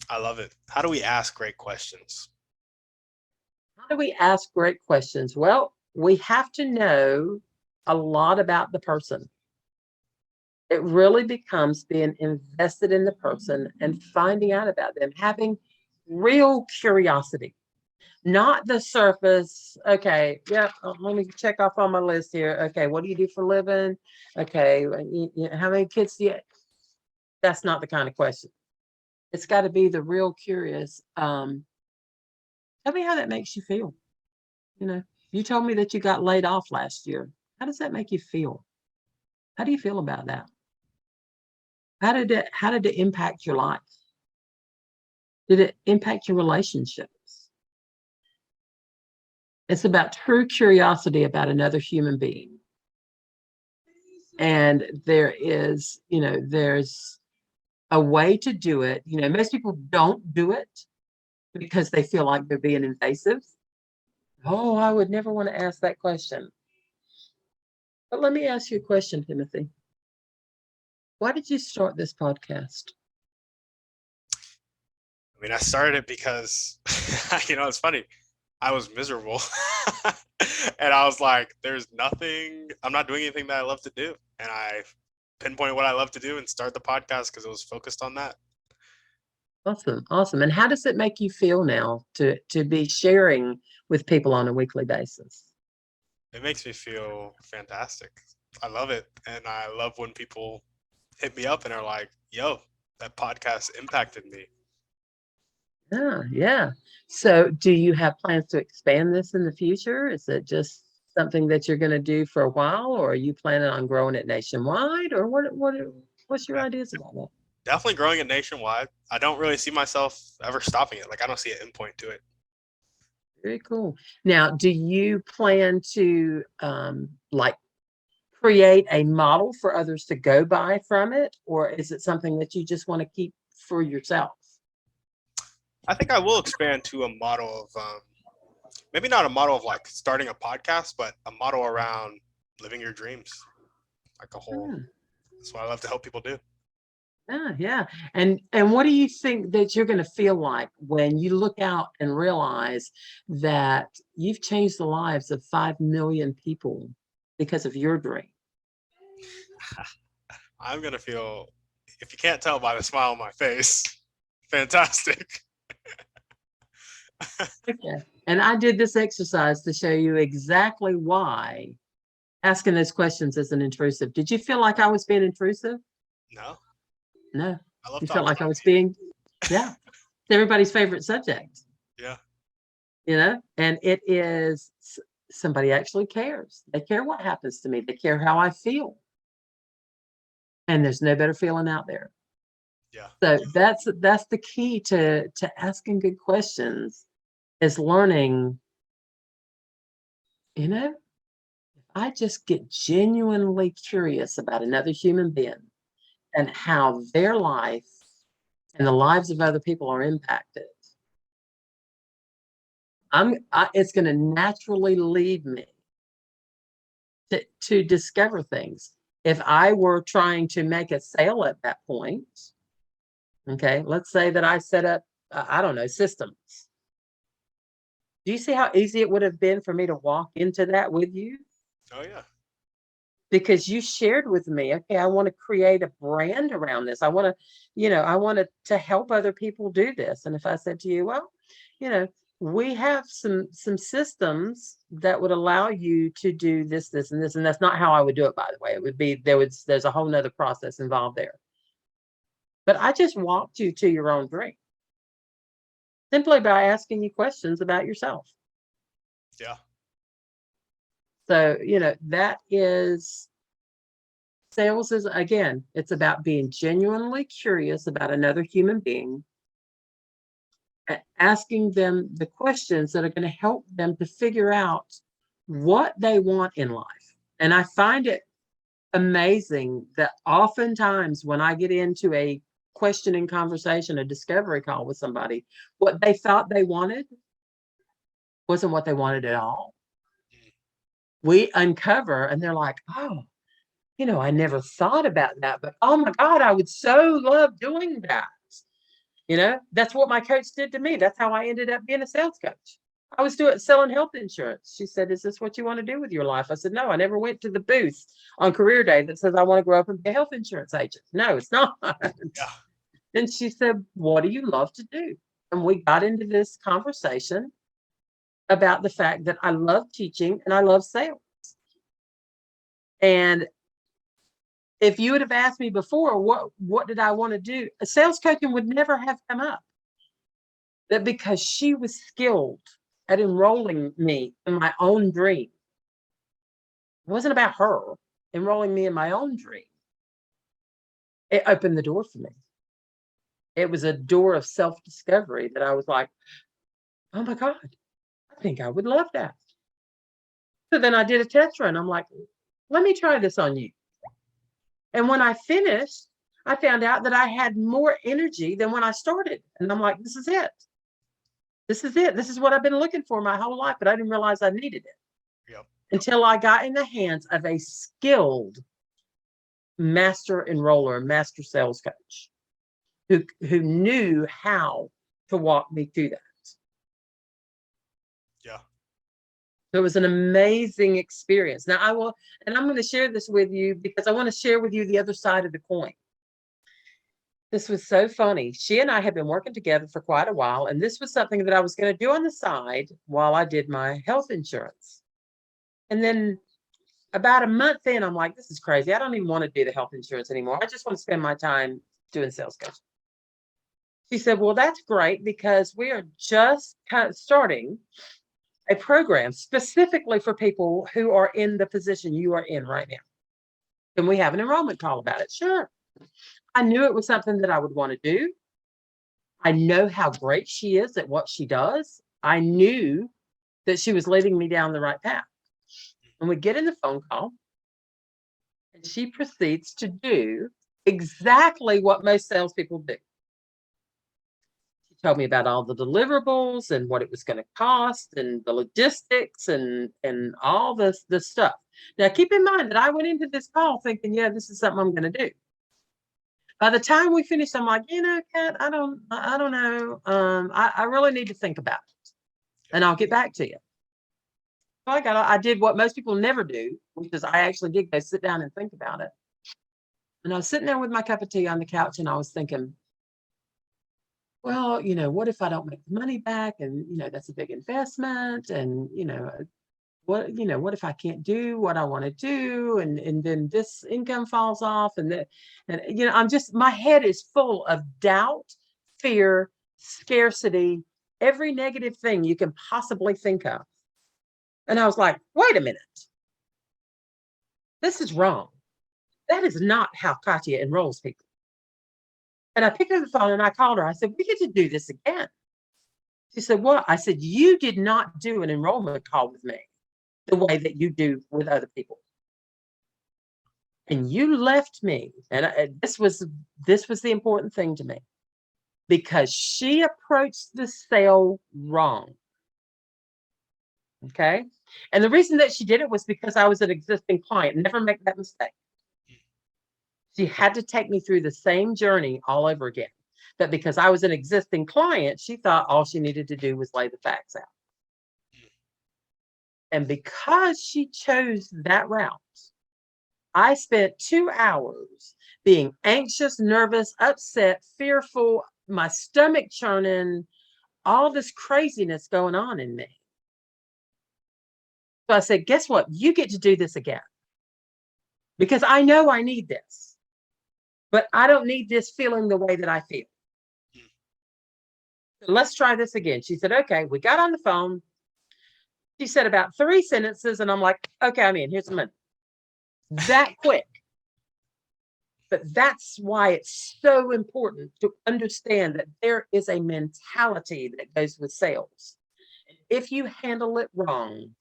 I love it. How do we ask great questions? How do we ask great questions? Well, we have to know a lot about the person. It really becomes being invested in the person and finding out about them, having real curiosity, not the surface. Okay, yeah, let me check off on my list here. Okay, what do you do for a living? Okay, how many kids do you? That's not the kind of question. It's got to be the real curious. Tell me how that makes you feel. You told me that you got laid off last year. How does that make you feel? How do you feel about that? How did it impact your life? Did it impact your relationships? It's about true curiosity about another human being. And there's a way to do it. Most people don't do it because they feel like they're being invasive. Oh, I would never want to ask that question. But let me ask you a question, Timothy. Why did you start this podcast? I mean, I started it because, it's funny. I was miserable. And I was like, I'm not doing anything that I love to do. And I pinpointed what I love to do and start the podcast because it was focused on that. Awesome. Awesome. And how does it make you feel now to be sharing with people on a weekly basis? It makes me feel fantastic. I love it. And I love when people hit me up and are like, yo, that podcast impacted me. Yeah, yeah. So do you have plans to expand this in the future? Is it just something that you're going to do for a while, or are you planning on growing it nationwide, or what's your ideas about that? Definitely growing it nationwide. I don't really see myself ever stopping it. Like, I don't see an endpoint to it. Very cool. Now, do you plan to like create a model for others to go by from it, or is it something that you just want to keep for yourself? I think I will expand to a model of maybe not a model of like starting a podcast, but a model around living your dreams, like a whole. Yeah. That's what I love to help people do. Yeah, yeah. And what do you think that you're going to feel like when you look out and realize that you've changed the lives of 5 million people because of your dream? I'm going to feel, if you can't tell by the smile on my face, fantastic. Okay. And I did this exercise to show you exactly why asking those questions isn't intrusive. Did you feel like I was being intrusive? No, No. I love You felt talking like I about was being, yeah. It's everybody's favorite subject. Yeah. And it is, somebody actually cares. They care what happens to me. They care how I feel. And there's no better feeling out there. Yeah. So that's the key to asking good questions, is learning, if I just get genuinely curious about another human being and how their life and the lives of other people are impacted, it's going to naturally lead me to discover things. If I were trying to make a sale at that point, okay, let's say that I set up, I don't know, systems. Do you see how easy it would have been for me to walk into that with you? Oh, yeah. Because you shared with me, okay, I want to create a brand around this. I want to help other people do this. And if I said to you, well, we have some systems that would allow you to do this, and this, and that's not how I would do it, by the way. It would be, there's a whole nother process involved there. But I just walked you to your own dream simply by asking you questions about yourself. Yeah. So, that is, sales is, again, it's about being genuinely curious about another human being, asking them the questions that are going to help them to figure out what they want in life. And I find it amazing that oftentimes when I get into a questioning conversation, a discovery call with somebody, what they thought they wanted wasn't what they wanted at all. We uncover and they're like, oh, I never thought about that, but oh my God, I would so love doing that. That's what my coach did to me. That's how I ended up being a sales coach. I was selling health insurance. She said, is this what you want to do with your life? I said, no, I never went to the booth on career day that says I want to grow up and be a health insurance agent. No, it's not. Yeah. And she said, what do you love to do? And we got into this conversation about the fact that I love teaching and I love sales. And if you would have asked me before, what did I want to do? A sales coaching would never have come up. That because she was skilled at enrolling me in my own dream. It wasn't about her enrolling me in my own dream. It opened the door for me. It was a door of self-discovery that I was like, oh my God, I think I would love that. So then I did a test run. I'm like, let me try this on you. And when I finished, I found out that I had more energy than when I started. And I'm like, this is it. This is it. This is what I've been looking for my whole life, but I didn't realize I needed it. Yep. Until I got in the hands of a skilled master enroller, master sales coach who knew how to walk me through that. Yeah. So it was an amazing experience. Now and I'm going to share this with you because I want to share with you the other side of the coin. This was so funny. She and I had been working together for quite a while, and this was something that I was going to do on the side while I did my health insurance. And then about a month in, I'm like, this is crazy. I don't even want to do the health insurance anymore. I just want to spend my time doing sales coaching. She said, well, that's great because we are just kind of starting a program specifically for people who are in the position you are in right now. Can we have an enrollment call about it? Sure. I knew it was something that I would want to do. I know how great she is at what she does. I knew that she was leading me down the right path. And we get in the phone call, and she proceeds to do exactly what most salespeople do. She told me about all the deliverables and what it was going to cost and the logistics and all this stuff. Now, keep in mind that I went into this call thinking, yeah, this is something I'm going to do. By the time we finished, I'm like, Kat, I don't know. I really need to think about it, and I'll get back to you. So I did what most people never do, which is I actually did go sit down and think about it. And I was sitting there with my cup of tea on the couch, and I was thinking, well, what if I don't make the money back? And, that's a big investment. And, what if I can't do what I want to do? And then this income falls off. And my head is full of doubt, fear, scarcity, every negative thing you can possibly think of. And I was like, wait a minute. This is wrong. That is not how Katya enrolls people. And I picked up the phone and I called her. I said, we get to do this again. She said, what? I said, you did not do an enrollment call with me the way that you do with other people. And you left me. And this was the important thing to me, because she approached the sale wrong. Okay. And the reason that she did it was because I was an existing client. Never make that mistake. She had to take me through the same journey all over again. But because I was an existing client, she thought all she needed to do was lay the facts out. And because she chose that route, I spent 2 hours being anxious, nervous, upset, fearful, my stomach churning, all this craziness going on in me. So I said, guess what? You get to do this again. Because I know I need this. But I don't need this feeling the way that I feel. So let's try this again. She said, okay. We got on the phone. She said about 3 sentences, and I'm like, okay, I'm in. Here's the money. That quick. But that's why it's so important to understand that there is a mentality that goes with sales. If you handle it wrong,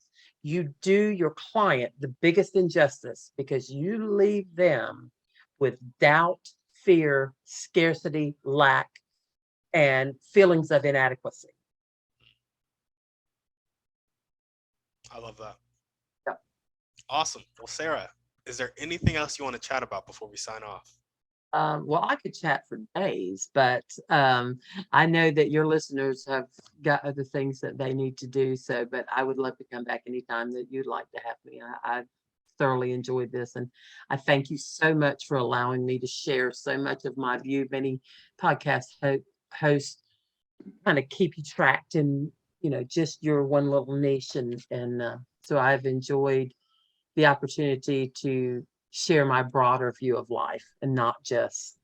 you do your client the biggest injustice, because you leave them with doubt, fear, scarcity, lack, and feelings of inadequacy. I love that. Yeah. Awesome. Well, Sara, is there anything else you want to chat about before we sign off? Well, I could chat for days, but I know that your listeners have got other things that they need to do. So, but I would love to come back anytime that you'd like to have me. I thoroughly enjoyed this, and I thank you so much for allowing me to share so much of my view. Many podcast hosts kind of keep you tracked in, just your one little niche, and so I've enjoyed the opportunity to share my broader view of life, and not just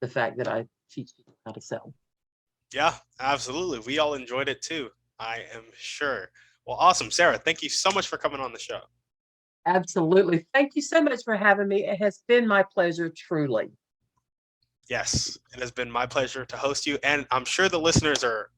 the fact that I teach people how to sell. Yeah, absolutely. We all enjoyed it too, I am sure. Well, awesome. Sara, thank you so much for coming on the show. Absolutely. Thank you so much for having me. It has been my pleasure, truly. Yes, it has been my pleasure to host you. And I'm sure the listeners are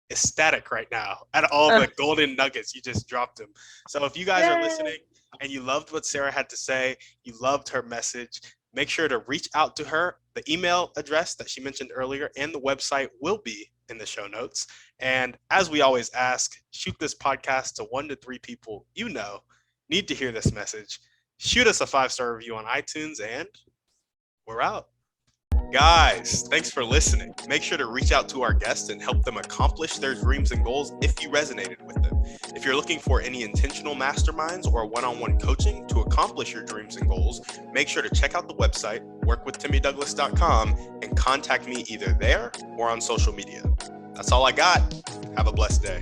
ecstatic right now at all the golden nuggets you just dropped them. So if you guys are listening and you loved what Sara had to say, you loved her message, make sure to reach out to her. The email address that she mentioned earlier and the website will be in the show notes. And as we always ask, shoot this podcast to 1 to 3 people need to hear this message. Shoot us a 5-star review on iTunes, and we're out. Guys, thanks for listening. Make sure to reach out to our guests and help them accomplish their dreams and goals if you resonated with them. If you're looking for any intentional masterminds or one-on-one coaching to accomplish your dreams and goals, make sure to check out the website, workwithtimmydouglas.com, and contact me either there or on social media. That's all I got. Have a blessed day.